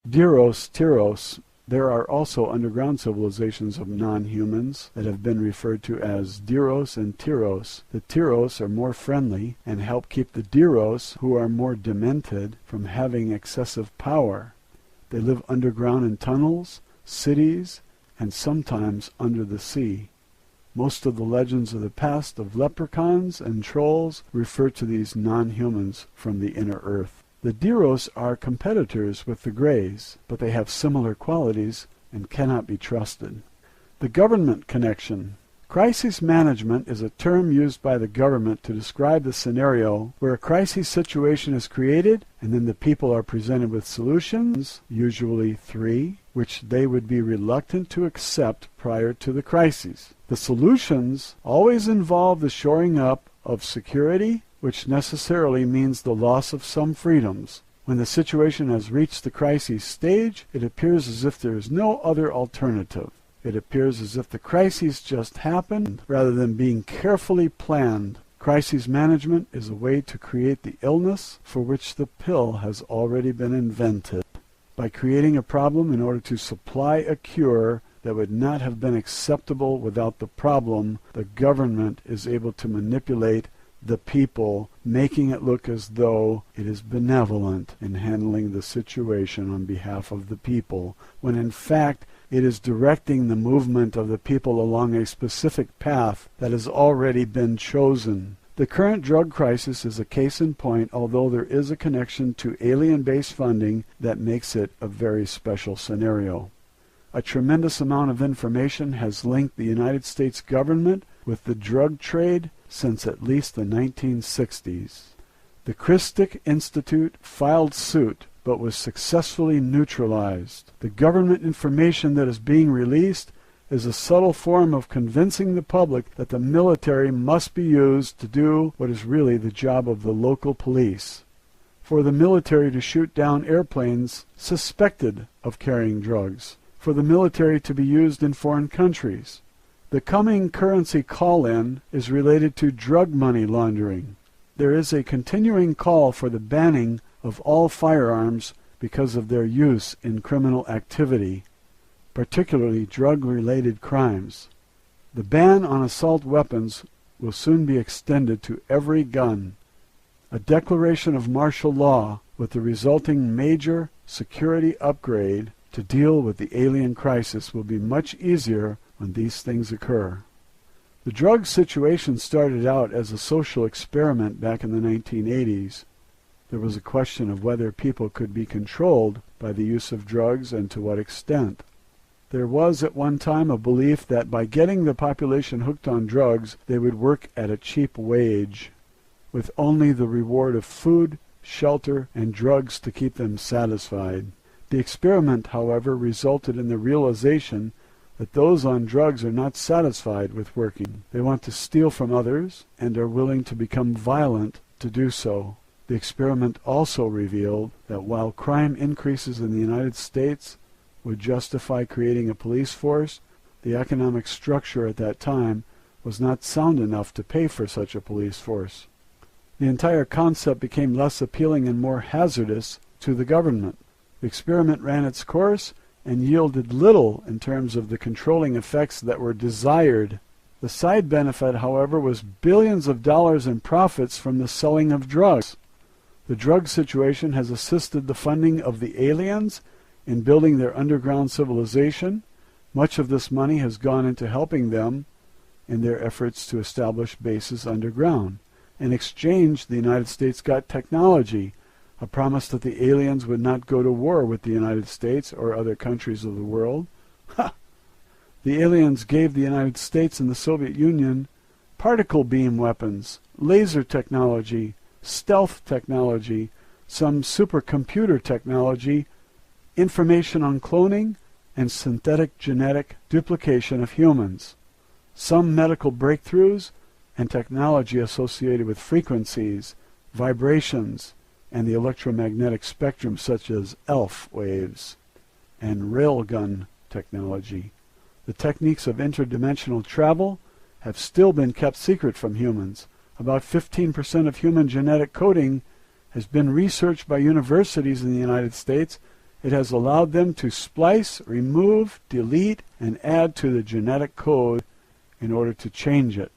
Diros, Tyros. There are also underground civilizations of non-humans that have been referred to as Diros and Tyros. The Tyros are more friendly and help keep the Diros, who are more demented, from having excessive power. They live underground in tunnels, cities, and sometimes under the sea. Most of the legends of the past of leprechauns and trolls refer to these non-humans from the inner earth. The Diros are competitors with the Greys, but they have similar qualities and cannot be trusted. The government connection. Crisis management is a term used by the government to describe the scenario where a crisis situation is created and then the people are presented with solutions, usually 3, which they would be reluctant to accept prior to the crisis. The solutions always involve the shoring up of security, which necessarily means the loss of some freedoms. When the situation has reached the crisis stage, it appears as if there is no other alternative. It appears as if the crisis just happened rather than being carefully planned. Crisis management is a way to create the illness for which the pill has already been invented. By creating a problem in order to supply a cure that would not have been acceptable without the problem, the government is able to manipulate the people, making it look as though it is benevolent in handling the situation on behalf of the people, when in fact it is directing the movement of the people along a specific path that has already been chosen. The current drug crisis is a case in point, although there is a connection to alien-based funding that makes it a very special scenario. A tremendous amount of information has linked the United States government with the drug trade since at least the 1960s. The Christic Institute filed suit but was successfully neutralized. The government information that is being released is a subtle form of convincing the public that the military must be used to do what is really the job of the local police. For the military to shoot down airplanes suspected of carrying drugs. For the military to be used in foreign countries. The coming currency call-in is related to drug money laundering. There is a continuing call for the banning of all firearms because of their use in criminal activity, particularly drug-related crimes. The ban on assault weapons will soon be extended to every gun. A declaration of martial law with the resulting major security upgrade to deal with the alien crisis will be much easier when these things occur. The drug situation started out as a social experiment back in the 1980s. There was a question of whether people could be controlled by the use of drugs and to what extent. There was at one time a belief that by getting the population hooked on drugs, they would work at a cheap wage, with only the reward of food, shelter, and drugs to keep them satisfied. The experiment, however, resulted in the realization that those on drugs are not satisfied with working. They want to steal from others and are willing to become violent to do so. The experiment also revealed that while crime increases in the United States would justify creating a police force, the economic structure at that time was not sound enough to pay for such a police force. The entire concept became less appealing and more hazardous to the government. The experiment ran its course and yielded little in terms of the controlling effects that were desired. The side benefit, however, was billions of dollars in profits from the selling of drugs. The drug situation has assisted the funding of the aliens in building their underground civilization. Much of this money has gone into helping them in their efforts to establish bases underground. In exchange, the United States got technology, a promise that the aliens would not go to war with the United States or other countries of the world. The aliens gave the United States and the Soviet Union particle beam weapons, laser technology, stealth technology, some supercomputer technology, information on cloning, and synthetic genetic duplication of humans. Some medical breakthroughs and technology associated with frequencies, vibrations, and the electromagnetic spectrum such as ELF waves, and railgun technology. The techniques of interdimensional travel have still been kept secret from humans. About 15% of human genetic coding has been researched by universities in the United States It has allowed them to splice, remove, delete, and add to the genetic code in order to change it.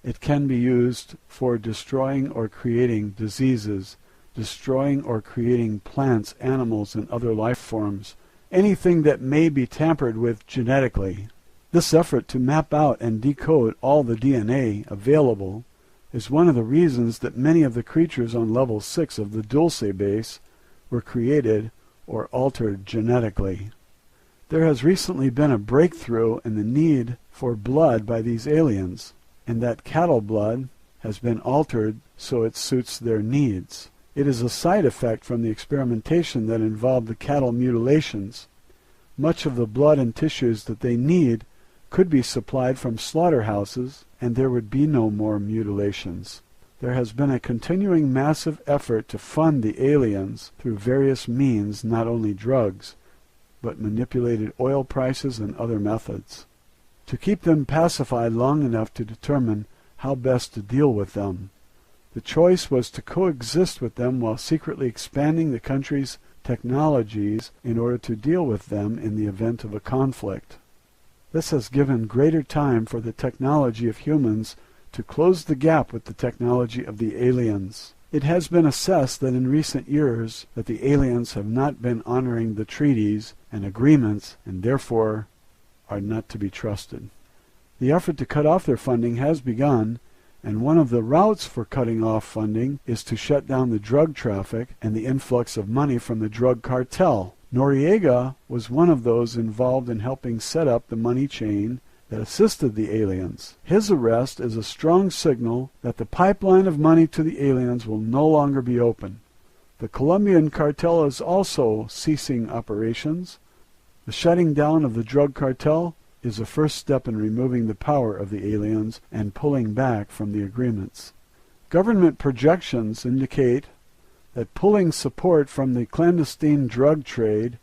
It can be used for destroying or creating diseases, destroying or creating plants, animals, and other life forms, anything that may be tampered with genetically. This effort to map out and decode all the DNA available is one of the reasons that many of the creatures on level 6 of the Dulce base were created or altered genetically. There has recently been a breakthrough in the need for blood by these aliens, and that cattle blood has been altered so it suits their needs. It is a side effect from the experimentation that involved the cattle mutilations. Much of the blood and tissues that they need could be supplied from slaughterhouses, and there would be no more mutilations. There has been a continuing massive effort to fund the aliens through various means, not only drugs, but manipulated oil prices and other methods, to keep them pacified long enough to determine how best to deal with them. The choice was to coexist with them while secretly expanding the country's technologies in order to deal with them in the event of a conflict. This has given greater time for the technology of humans to close the gap with the technology of the aliens. It has been assessed that in recent years that the aliens have not been honoring the treaties and agreements and therefore are not to be trusted. The effort to cut off their funding has begun, and one of the routes for cutting off funding is to shut down the drug traffic and the influx of money from the drug cartel. Noriega was one of those involved in helping set up the money chain that assisted the aliens. His arrest is a strong signal that the pipeline of money to the aliens will no longer be open. The Colombian cartel is also ceasing operations. The shutting down of the drug cartel is a first step in removing the power of the aliens and pulling back from the agreements. Government projections indicate that pulling support from the clandestine drug trade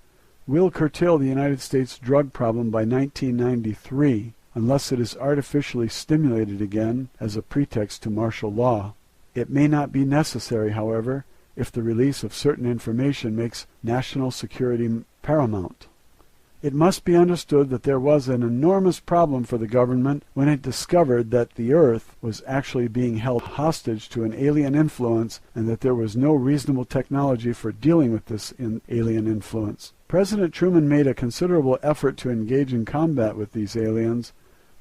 will curtail the United States drug problem by 1993, unless it is artificially stimulated again as a pretext to martial law. It may not be necessary, however, if the release of certain information makes national security paramount. It must be understood that there was an enormous problem for the government when it discovered that the Earth was actually being held hostage to an alien influence and that there was no reasonable technology for dealing with this alien influence. President Truman made a considerable effort to engage in combat with these aliens,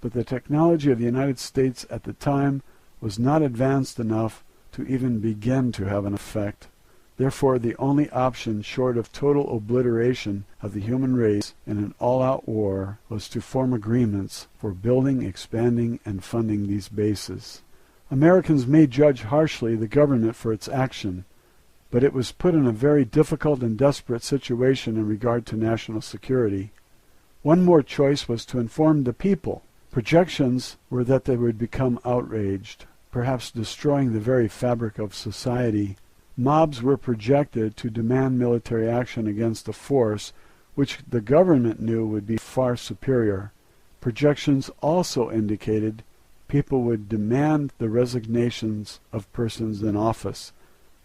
but the technology of the United States at the time was not advanced enough to even begin to have an effect. Therefore, the only option short of total obliteration of the human race in an all-out war was to form agreements for building, expanding, and funding these bases. Americans may judge harshly the government for its action, but it was put in a very difficult and desperate situation in regard to national security. One more choice was to inform the people. Projections were that they would become outraged, perhaps destroying the very fabric of society. Mobs were projected to demand military action against a force which the government knew would be far superior. Projections also indicated people would demand the resignations of persons in office.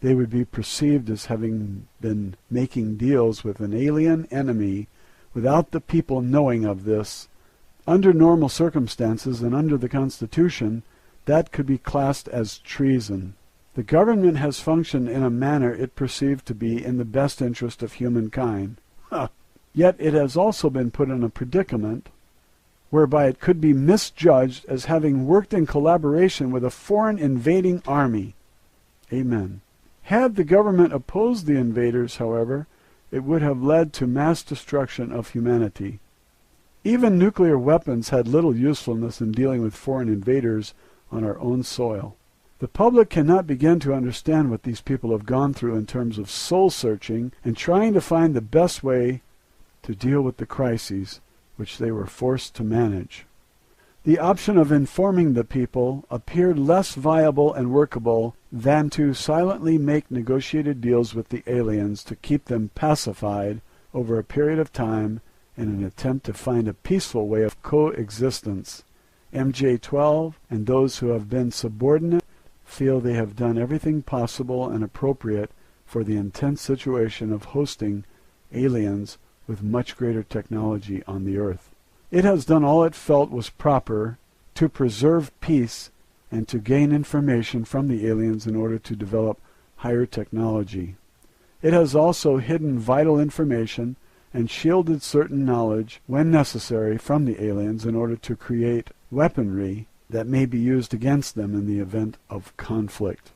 They would be perceived as having been making deals with an alien enemy without the people knowing of this. Under normal circumstances and under the Constitution, that could be classed as treason. The government has functioned in a manner it perceived to be in the best interest of humankind. Yet it has also been put in a predicament whereby it could be misjudged as having worked in collaboration with a foreign invading army. Amen. Had the government opposed the invaders, however, it would have led to mass destruction of humanity. Even nuclear weapons had little usefulness in dealing with foreign invaders on our own soil. The public cannot begin to understand what these people have gone through in terms of soul-searching and trying to find the best way to deal with the crises which they were forced to manage. The option of informing the people appeared less viable and workable than to silently make negotiated deals with the aliens to keep them pacified over a period of time in an attempt to find a peaceful way of coexistence. MJ-12 and those who have been subordinate feel they have done everything possible and appropriate for the intense situation of hosting aliens with much greater technology on the earth. It has done all it felt was proper to preserve peace and to gain information from the aliens in order to develop higher technology. It has also hidden vital information and shielded certain knowledge when necessary from the aliens in order to create weaponry that may be used against them in the event of conflict.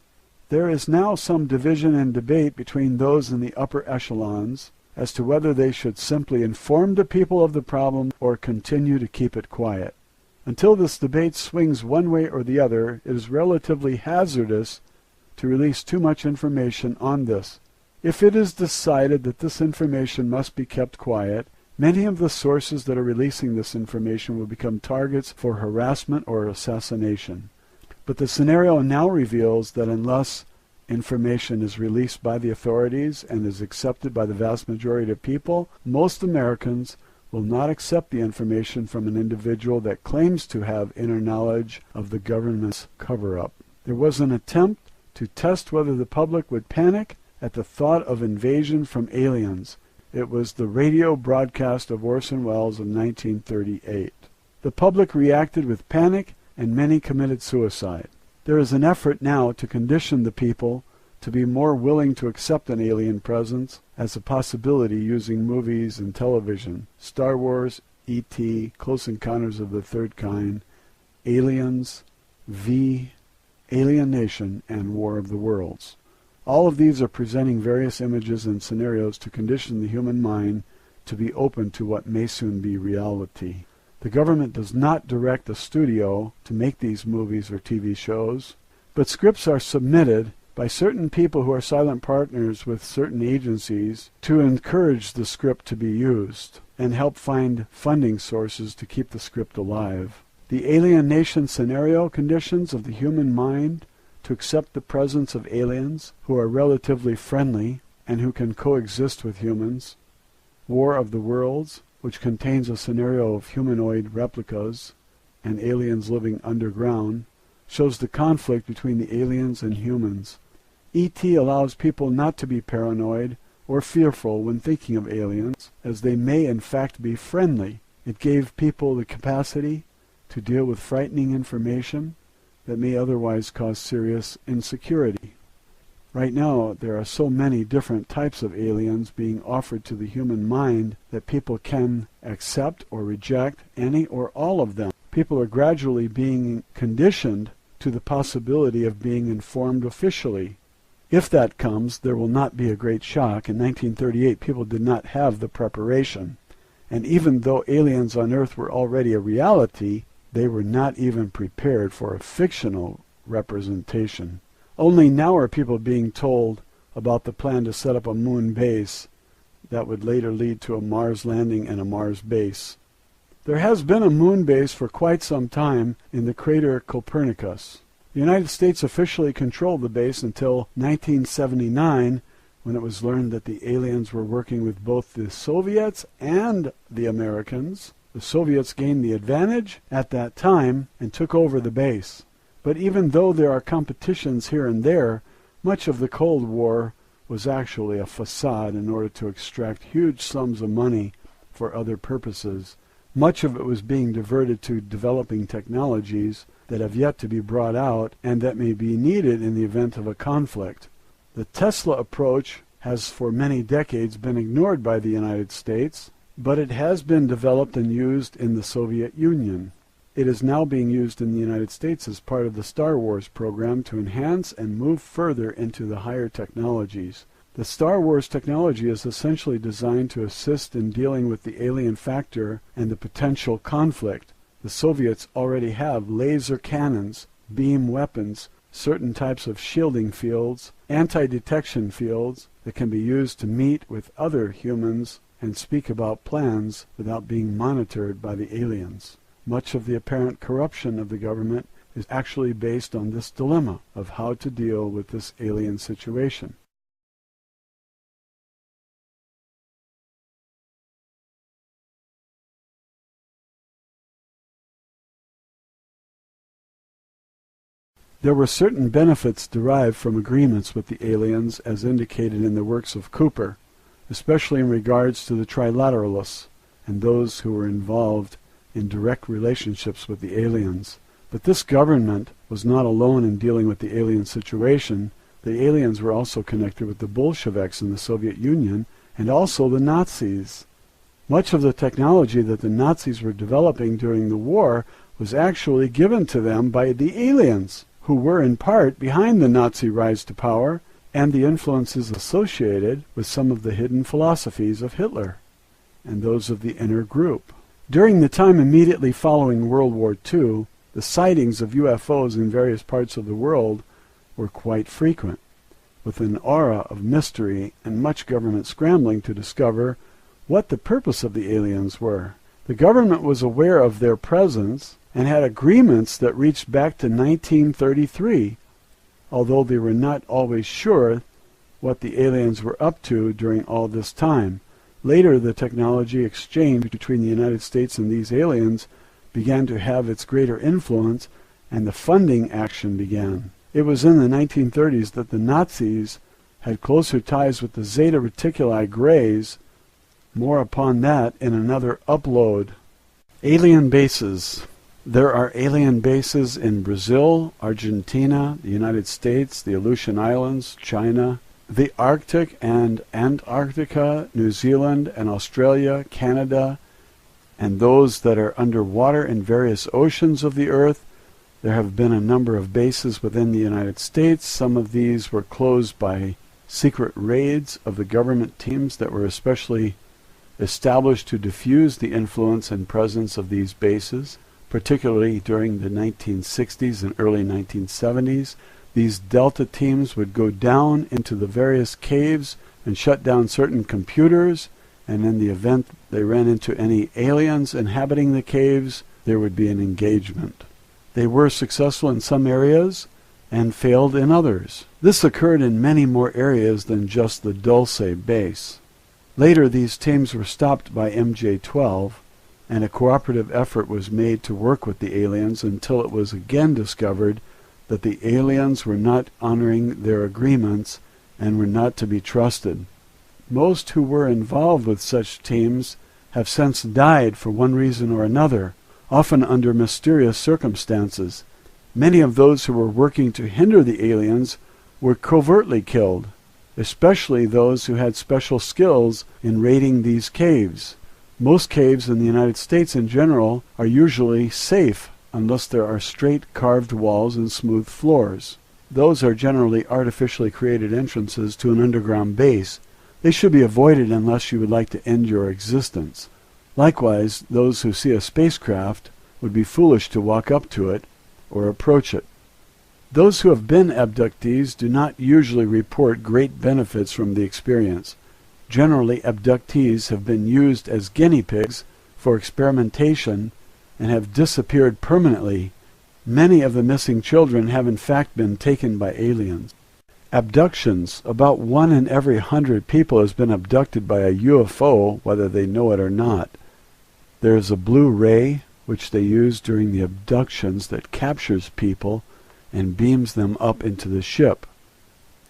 There is now some division and debate between those in the upper echelons as to whether they should simply inform the people of the problem or continue to keep it quiet. Until this debate swings one way or the other, it is relatively hazardous to release too much information on this. If it is decided that this information must be kept quiet, many of the sources that are releasing this information will become targets for harassment or assassination. But the scenario now reveals that unless information is released by the authorities and is accepted by the vast majority of people, most Americans will not accept the information from an individual that claims to have inner knowledge of the government's cover-up. There was an attempt to test whether the public would panic at the thought of invasion from aliens. It was the radio broadcast of Orson Welles of 1938. The public reacted with panic, and many committed suicide. There is an effort now to condition the people to be more willing to accept an alien presence as a possibility using movies and television. Star Wars, E.T., Close Encounters of the Third Kind, Aliens, V, Alien Nation, and War of the Worlds. All of these are presenting various images and scenarios to condition the human mind to be open to what may soon be reality. The government does not direct the studio to make these movies or TV shows, but scripts are submitted by certain people who are silent partners with certain agencies to encourage the script to be used and help find funding sources to keep the script alive. The alien nation scenario conditions of the human mind to accept the presence of aliens who are relatively friendly and who can coexist with humans. War of the Worlds, which contains a scenario of humanoid replicas and aliens living underground, shows the conflict between the aliens and humans. E.T. allows people not to be paranoid or fearful when thinking of aliens, as they may in fact be friendly. It gave people the capacity to deal with frightening information that may otherwise cause serious insecurity. Right now, there are so many different types of aliens being offered to the human mind that people can accept or reject any or all of them. People are gradually being conditioned to the possibility of being informed officially. If that comes, there will not be a great shock. In 1938, people did not have the preparation. And even though aliens on Earth were already a reality, they were not even prepared for a fictional representation. Only now are people being told about the plan to set up a moon base that would later lead to a Mars landing and a Mars base. There has been a moon base for quite some time in the crater Copernicus. The United States officially controlled the base until 1979, when it was learned that the aliens were working with both the Soviets and the Americans. The Soviets gained the advantage at that time and took over the base. But even though there are competitions here and there, much of the Cold War was actually a facade in order to extract huge sums of money for other purposes. Much of it was being diverted to developing technologies that have yet to be brought out and that may be needed in the event of a conflict. The Tesla approach has for many decades been ignored by the United States, but it has been developed and used in the Soviet Union. It is now being used in the United States as part of the Star Wars program to enhance and move further into the higher technologies. The Star Wars technology is essentially designed to assist in dealing with the alien factor and the potential conflict. The Soviets already have laser cannons, beam weapons, certain types of shielding fields, anti-detection fields that can be used to meet with other humans and speak about plans without being monitored by the aliens. Much of the apparent corruption of the government is actually based on this dilemma of how to deal with this alien situation. There were certain benefits derived from agreements with the aliens as indicated in the works of Cooper. especially in regards to the trilateralists and those who were involved in direct relationships with the aliens. But this government was not alone in dealing with the alien situation. The aliens were also connected with the Bolsheviks in the Soviet Union and also the Nazis. Much of the technology that the Nazis were developing during the war was actually given to them by the aliens, who were in part behind the Nazi rise to power and the influences associated with some of the hidden philosophies of Hitler and those of the inner group. During the time immediately following World War II, the sightings of UFOs in various parts of the world were quite frequent, with an aura of mystery and much government scrambling to discover what the purpose of the aliens were. The government was aware of their presence and had agreements that reached back to 1933, although they were not always sure what the aliens were up to during all this time. Later, the technology exchange between the United States and these aliens began to have its greater influence, and the funding action began. It was in the 1930s that the Nazis had closer ties with the Zeta Reticuli Greys. More upon that in another upload. Alien bases. There are alien bases in Brazil, Argentina, the United States, the Aleutian Islands, China, the Arctic and Antarctica, New Zealand and Australia, Canada, and those that are underwater in various oceans of the earth. There have been a number of bases within the United States. Some of these were closed by secret raids of the government teams that were especially established to diffuse the influence and presence of these bases, particularly during the 1960s and early 1970s. These Delta teams would go down into the various caves and shut down certain computers, and in the event they ran into any aliens inhabiting the caves, there would be an engagement. They were successful in some areas and failed in others. This occurred in many more areas than just the Dulce base. Later, these teams were stopped by MJ-12, and a cooperative effort was made to work with the aliens until it was again discovered that the aliens were not honoring their agreements and were not to be trusted. Most who were involved with such teams have since died for one reason or another, often under mysterious circumstances. Many of those who were working to hinder the aliens were covertly killed, especially those who had special skills in raiding these caves. Most caves in the United States in general are usually safe unless there are straight carved walls and smooth floors. Those are generally artificially created entrances to an underground base. They should be avoided unless you would like to end your existence. Likewise, those who see a spacecraft would be foolish to walk up to it or approach it. Those who have been abductees do not usually report great benefits from the experience. Generally, abductees have been used as guinea pigs for experimentation and have disappeared permanently. Many of the missing children have in fact been taken by aliens. Abductions. About 1 in every 100 people has been abducted by a UFO, whether they know it or not. There is a blue ray, which they use during the abductions, that captures people and beams them up into the ship.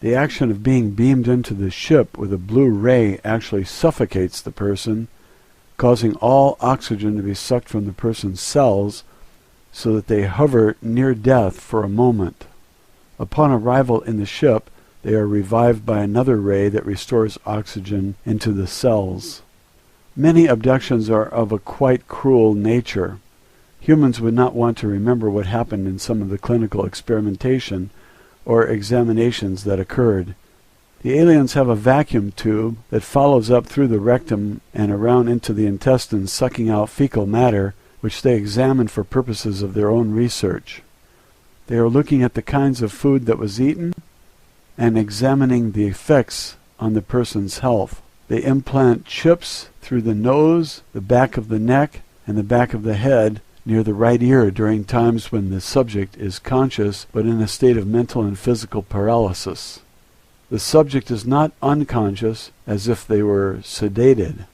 The action of being beamed into the ship with a blue ray actually suffocates the person, causing all oxygen to be sucked from the person's cells so that they hover near death for a moment. Upon arrival in the ship, they are revived by another ray that restores oxygen into the cells. Many abductions are of a quite cruel nature. Humans would not want to remember what happened in some of the clinical experimentation or examinations that occurred. The aliens have a vacuum tube that follows up through the rectum and around into the intestines, sucking out fecal matter, which they examine for purposes of their own research. They are looking at the kinds of food that was eaten and examining the effects on the person's health. They implant chips through the nose, the back of the neck, and the back of the head near the right ear during times when the subject is conscious but in a state of mental and physical paralysis. The subject is not unconscious, as if they were sedated.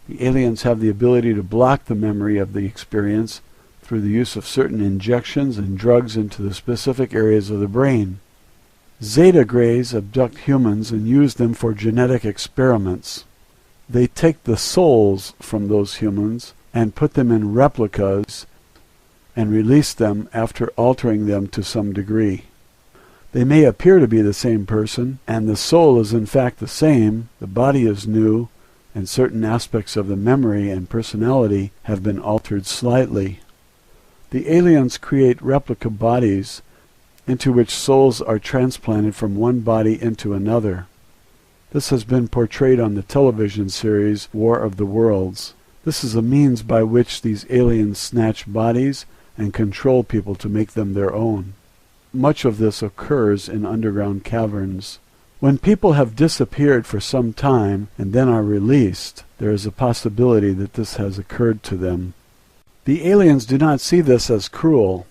The aliens have the ability to block the memory of the experience through the use of certain injections and drugs into the specific areas of the brain. Zeta Greys abduct humans and use them for genetic experiments. They take the souls from those humans and put them in replicas and release them after altering them to some degree. They may appear to be the same person, and the soul is in fact the same, the body is new, and certain aspects of the memory and personality have been altered slightly. The aliens create replica bodies into which souls are transplanted from one body into another. This has been portrayed on the television series War of the Worlds. This is a means by which these aliens snatch bodies and control people to make them their own. Much of this occurs in underground caverns. When people have disappeared for some time and then are released, there is a possibility that this has occurred to them. The aliens do not see this as cruel.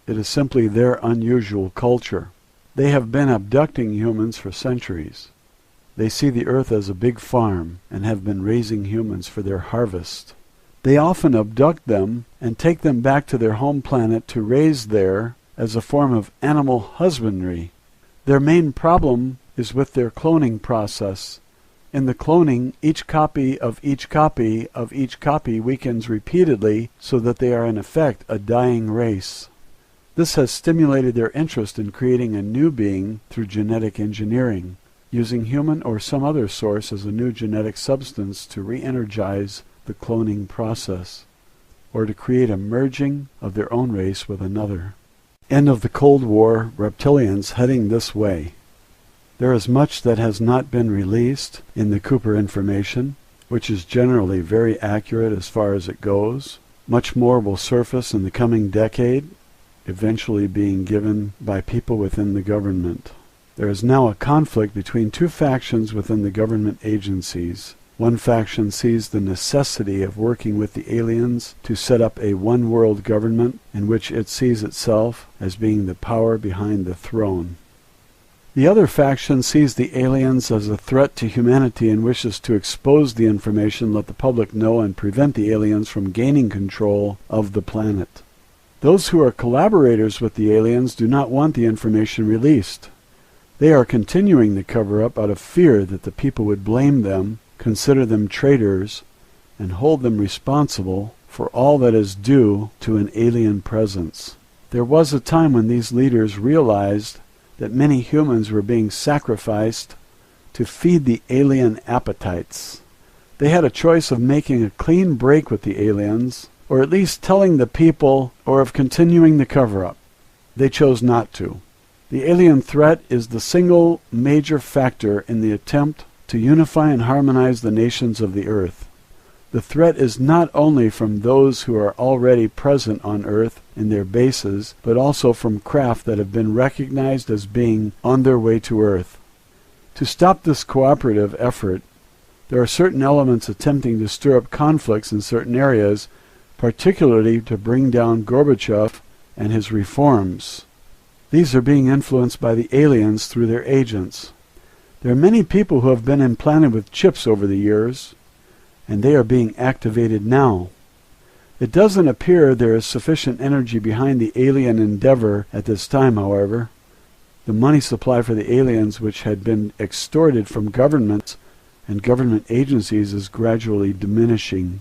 It is simply their unusual culture. They have been abducting humans for centuries. They see the earth as a big farm and have been raising humans for their harvest. They often abduct them and take them back to their home planet to raise there as a form of animal husbandry. Their main problem is with their cloning process. In the cloning, each copy of each copy of each copy weakens repeatedly so that they are in effect a dying race. This has stimulated their interest in creating a new being through genetic engineering, using human or some other source as a new genetic substance to re-energize the cloning process, or to create a merging of their own race with another. End of the Cold War, reptilians heading this way. There is much that has not been released in the Cooper information, which is generally very accurate as far as it goes. Much more will surface in the coming decade, eventually being given by people within the government. There is now a conflict between two factions within the government agencies. One faction sees the necessity of working with the aliens to set up a one-world government in which it sees itself as being the power behind the throne. The other faction sees the aliens as a threat to humanity and wishes to expose the information, let the public know, and prevent the aliens from gaining control of the planet. Those who are collaborators with the aliens do not want the information released. They are continuing the cover-up out of fear that the people would blame them, consider them traitors, and hold them responsible for all that is due to an alien presence. There was a time when these leaders realized that many humans were being sacrificed to feed the alien appetites. They had a choice of making a clean break with the aliens, or at least telling the people, or of continuing the cover-up. They chose not to. The alien threat is the single major factor in the attempt to unify and harmonize the nations of the earth. The threat is not only from those who are already present on Earth in their bases, but also from craft that have been recognized as being on their way to Earth. To stop this cooperative effort, there are certain elements attempting to stir up conflicts in certain areas, particularly to bring down Gorbachev and his reforms. These are being influenced by the aliens through their agents. There are many people who have been implanted with chips over the years, and they are being activated now. It doesn't appear there is sufficient energy behind the alien endeavor at this time, however. The money supply for the aliens, which had been extorted from governments and government agencies, is gradually diminishing.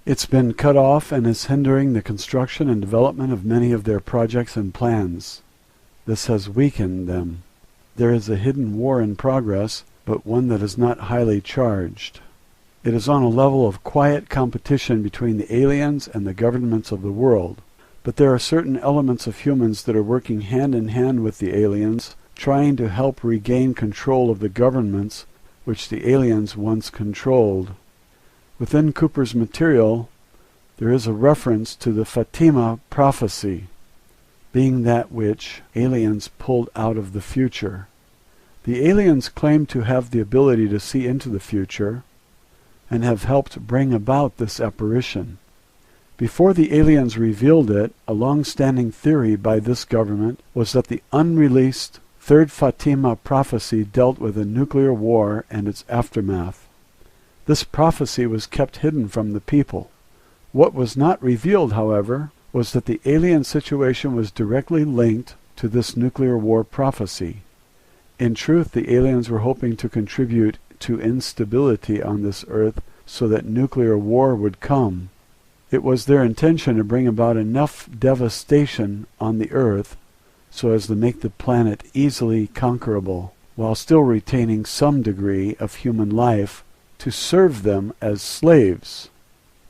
It's been cut off and is hindering the construction and development of many of their projects and plans. This has weakened them. There is a hidden war in progress, but one that is not highly charged. It is on a level of quiet competition between the aliens and the governments of the world, but there are certain elements of humans that are working hand in hand with the aliens, trying to help regain control of the governments which the aliens once controlled. Within Cooper's material, there is a reference to the Fatima prophecy, being that which aliens pulled out of the future. The aliens claim to have the ability to see into the future, and have helped bring about this apparition. Before the aliens revealed it, a long-standing theory by this government was that the unreleased Third Fatima prophecy dealt with a nuclear war and its aftermath. This prophecy was kept hidden from the people. What was not revealed, however, was that the alien situation was directly linked to this nuclear war prophecy. In truth, the aliens were hoping to contribute to instability on this earth so that nuclear war would come. It was their intention to bring about enough devastation on the earth so as to make the planet easily conquerable, while still retaining some degree of human life to serve them as slaves.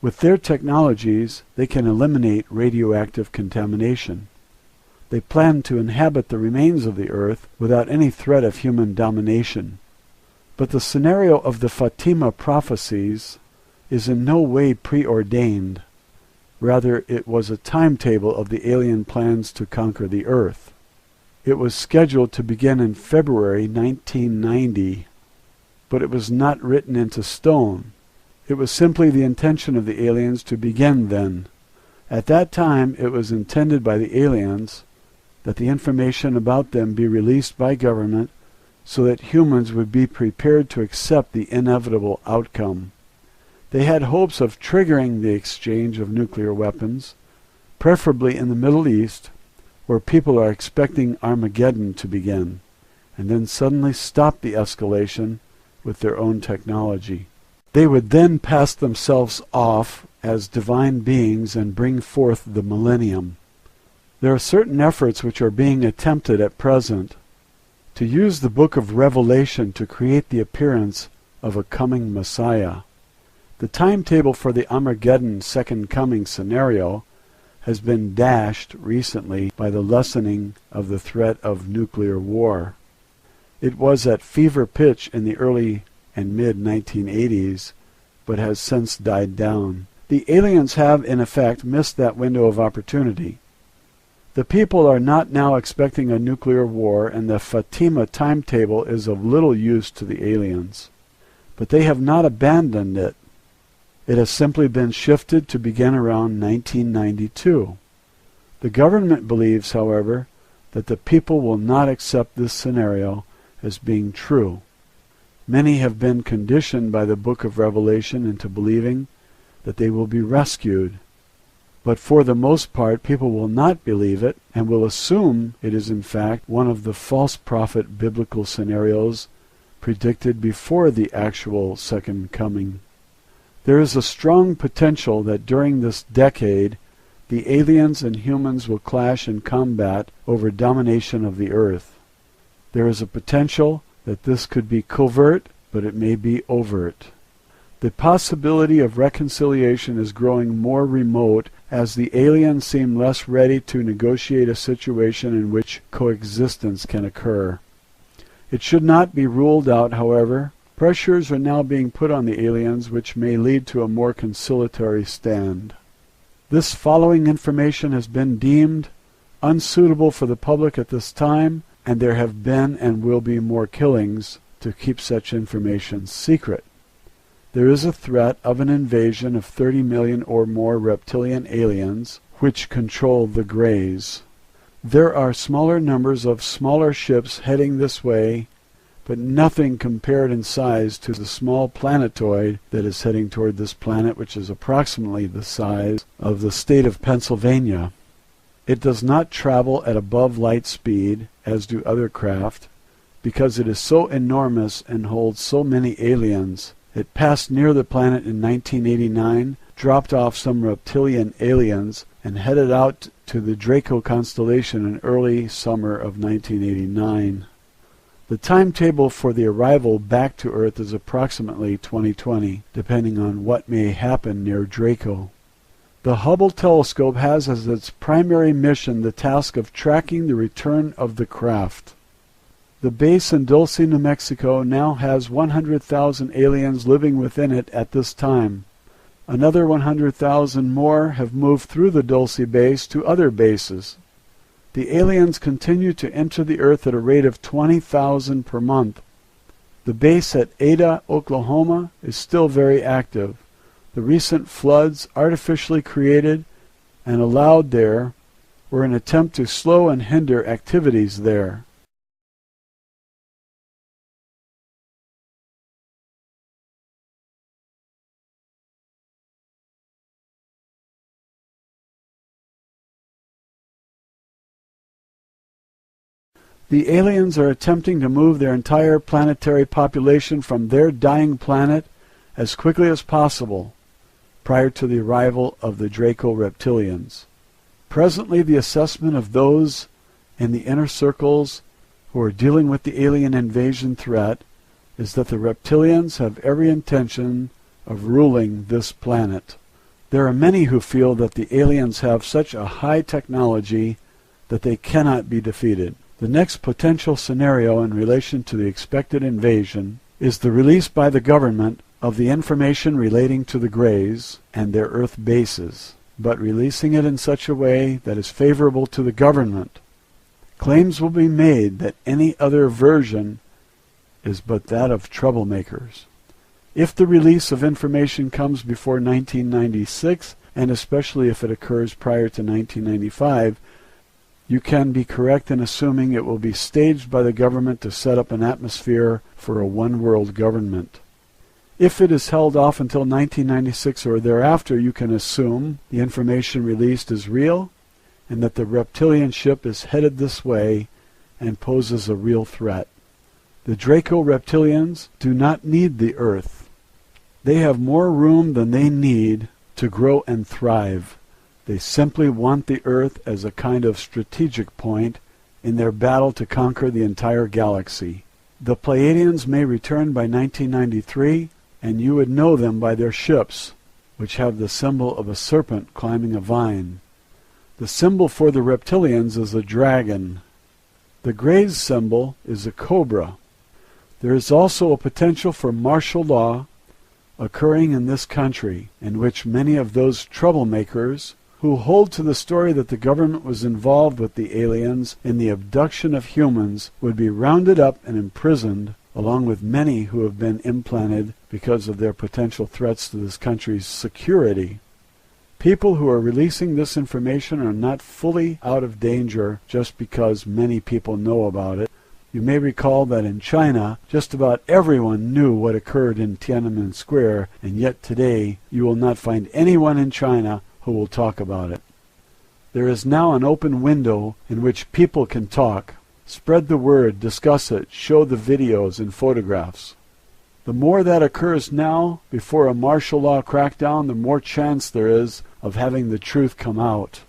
With their technologies, they can eliminate radioactive contamination. They plan to inhabit the remains of the earth without any threat of human domination. But the scenario of the Fatima prophecies is in no way preordained. Rather, it was a timetable of the alien plans to conquer the earth. It was scheduled to begin in February 1990, but it was not written into stone. It was simply the intention of the aliens to begin then. At that time, it was intended by the aliens that the information about them be released by government so that humans would be prepared to accept the inevitable outcome. They had hopes of triggering the exchange of nuclear weapons, preferably in the Middle East, where people are expecting Armageddon to begin, and then suddenly stop the escalation with their own technology. They would then pass themselves off as divine beings and bring forth the millennium. There are certain efforts which are being attempted at present to use the book of Revelation to create the appearance of a coming Messiah. The timetable for the Armageddon Second Coming scenario has been dashed recently by the lessening of the threat of nuclear war. It was at fever pitch in the early and mid-1980s, but has since died down. The aliens have, in effect, missed that window of opportunity. The people are not now expecting a nuclear war, and the Fatima timetable is of little use to the aliens. But they have not abandoned it. It has simply been shifted to begin around 1992. The government believes, however, that the people will not accept this scenario as being true. Many have been conditioned by the book of Revelation into believing that they will be rescued. But for the most part, people will not believe it and will assume it is in fact one of the false prophet biblical scenarios predicted before the actual second coming. There is a strong potential that during this decade, the aliens and humans will clash in combat over domination of the earth. There is a potential that this could be covert, but it may be overt. The possibility of reconciliation is growing more remote as the aliens seem less ready to negotiate a situation in which coexistence can occur. It should not be ruled out, however. Pressures are now being put on the aliens which may lead to a more conciliatory stand. This following information has been deemed unsuitable for the public at this time, and there have been and will be more killings to keep such information secret. There is a threat of an invasion of 30 million or more reptilian aliens which control the Greys. There are smaller numbers of smaller ships heading this way, but nothing compared in size to the small planetoid that is heading toward this planet, which is approximately the size of the state of Pennsylvania. It does not travel at above light speed, as do other craft, because it is so enormous and holds so many aliens. It passed near the planet in 1989, dropped off some reptilian aliens, and headed out to the Draco constellation in early summer of 1989. The timetable for the arrival back to Earth is approximately 2020, depending on what may happen near Draco. The Hubble telescope has as its primary mission the task of tracking the return of the craft. The base in Dulce, New Mexico now has 100,000 aliens living within it at this time. Another 100,000 more have moved through the Dulce base to other bases. The aliens continue to enter the Earth at a rate of 20,000 per month. The base at Ada, Oklahoma is still very active. The recent floods artificially created and allowed there were an attempt to slow and hinder activities there. The aliens are attempting to move their entire planetary population from their dying planet as quickly as possible prior to the arrival of the Draco reptilians. Presently, the assessment of those in the inner circles who are dealing with the alien invasion threat is that the reptilians have every intention of ruling this planet. There are many who feel that the aliens have such a high technology that they cannot be defeated. The next potential scenario in relation to the expected invasion is the release by the government of the information relating to the Greys and their Earth bases, but releasing it in such a way that is favorable to the government. Claims will be made that any other version is but that of troublemakers. If the release of information comes before 1996, and especially if it occurs prior to 1995, you can be correct in assuming it will be staged by the government to set up an atmosphere for a one-world government. If it is held off until 1996 or thereafter, you can assume the information released is real and that the reptilian ship is headed this way and poses a real threat. The Draco reptilians do not need the Earth. They have more room than they need to grow and thrive. They simply want the Earth as a kind of strategic point in their battle to conquer the entire galaxy. The Pleiadians may return by 1993, and you would know them by their ships, which have the symbol of a serpent climbing a vine. The symbol for the reptilians is a dragon. The Greys' symbol is a cobra. There is also a potential for martial law occurring in this country, in which many of those troublemakers who hold to the story that the government was involved with the aliens in the abduction of humans would be rounded up and imprisoned, along with many who have been implanted because of their potential threats to this country's security. People who are releasing this information are not fully out of danger just because many people know about it. You may recall that in China, just about everyone knew what occurred in Tiananmen Square, and yet today you will not find anyone in China who will talk about it. There is now an open window in which people can talk. Spread the word, discuss it, show the videos and photographs. The more that occurs now, before a martial law crackdown, the more chance there is of having the truth come out.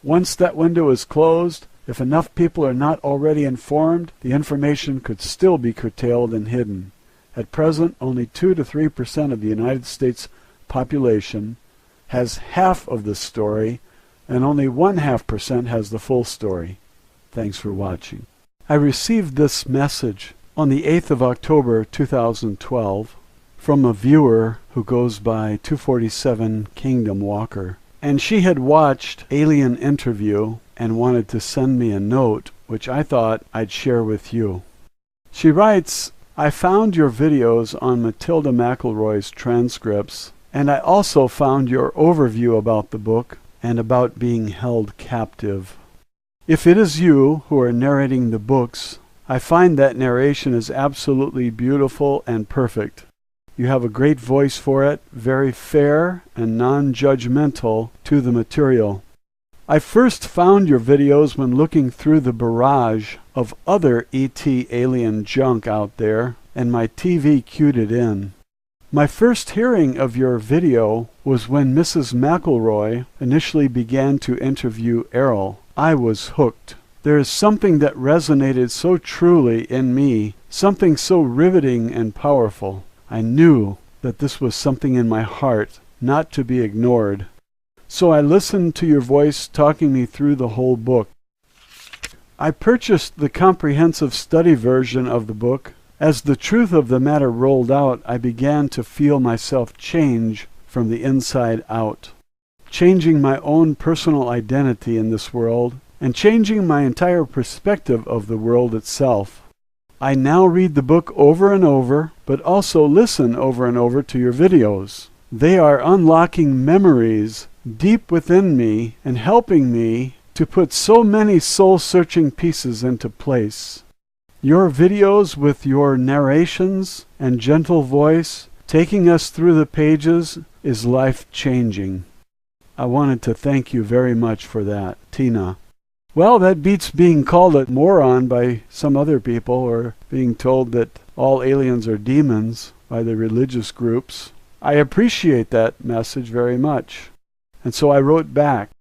Once that window is closed, if enough people are not already informed, the information could still be curtailed and hidden. At present, only 2 to 3% of the United States population has half of the story, and only 0.5% has the full story. Thanks for watching. I received this message on the 8th of October 2012 from a viewer who goes by 247 Kingdom Walker, and she had watched Alien Interview and wanted to send me a note, which I thought I'd share with you. She writes, I found your videos on Matilda McElroy's transcripts, and I also found your overview about the book and about being held captive. If it is you who are narrating the books, I find that narration is absolutely beautiful and perfect. You have a great voice for it, very fair and non-judgmental to the material. I first found your videos when looking through the barrage of other ET alien junk out there, and my TV cued it in. My first hearing of your video was when Mrs. McElroy initially began to interview Errol. I was hooked. There is something that resonated so truly in me, something so riveting and powerful. I knew that this was something in my heart, not to be ignored. So I listened to your voice talking me through the whole book. I purchased the comprehensive study version of the book. As the truth of the matter rolled out, I began to feel myself change from the inside out, changing my own personal identity in this world, and changing my entire perspective of the world itself. I now read the book over and over, but also listen over and over to your videos. They are unlocking memories deep within me and helping me to put so many soul-searching pieces into place. Your videos with your narrations and gentle voice taking us through the pages is life-changing. I wanted to thank you very much for that, Tina. Well, that beats being called a moron by some other people, or being told that all aliens are demons by the religious groups. I appreciate that message very much. And so I wrote back,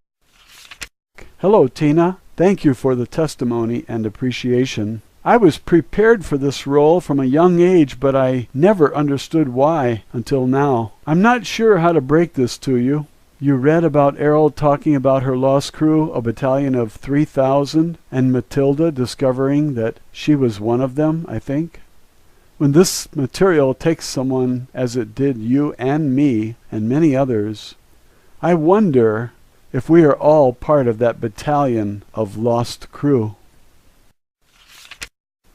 "Hello, Tina. Thank you for the testimony and appreciation. I was prepared for this role from a young age, but I never understood why until now. I'm not sure how to break this to you. You read about Errol talking about her lost crew, a battalion of 3,000, and Matilda discovering that she was one of them, I think. When this material takes someone as it did you and me and many others, I wonder if we are all part of that battalion of lost crew."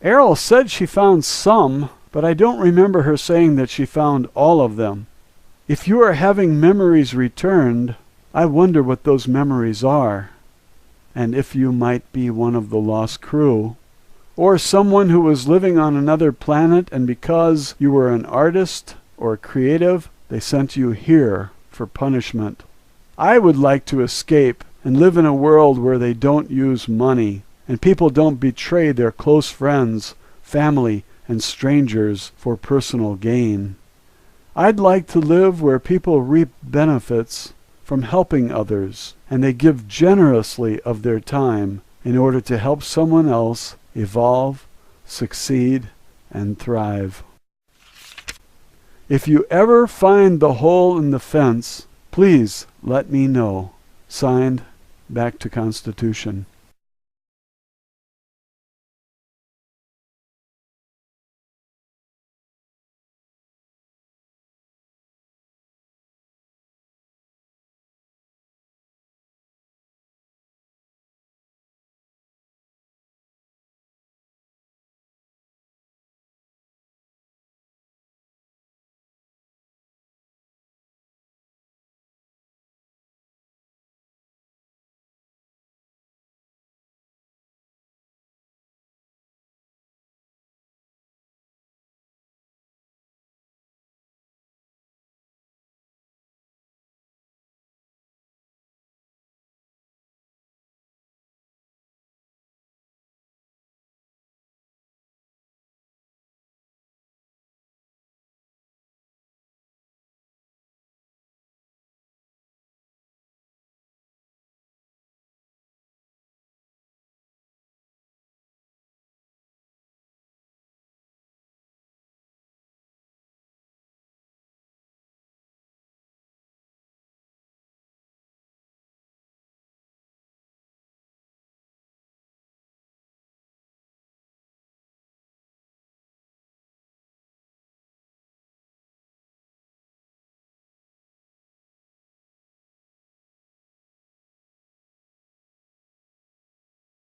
Errol said she found some, but I don't remember her saying that she found all of them. If you are having memories returned, I wonder what those memories are, and if you might be one of the lost crew, or someone who was living on another planet, and because you were an artist or creative, they sent you here for punishment. I would like to escape and live in a world where they don't use money, and people don't betray their close friends, family, and strangers for personal gain. I'd like to live where people reap benefits from helping others, and they give generously of their time in order to help someone else evolve, succeed, and thrive. If you ever find the hole in the fence, please let me know. Signed, Back to Constitution.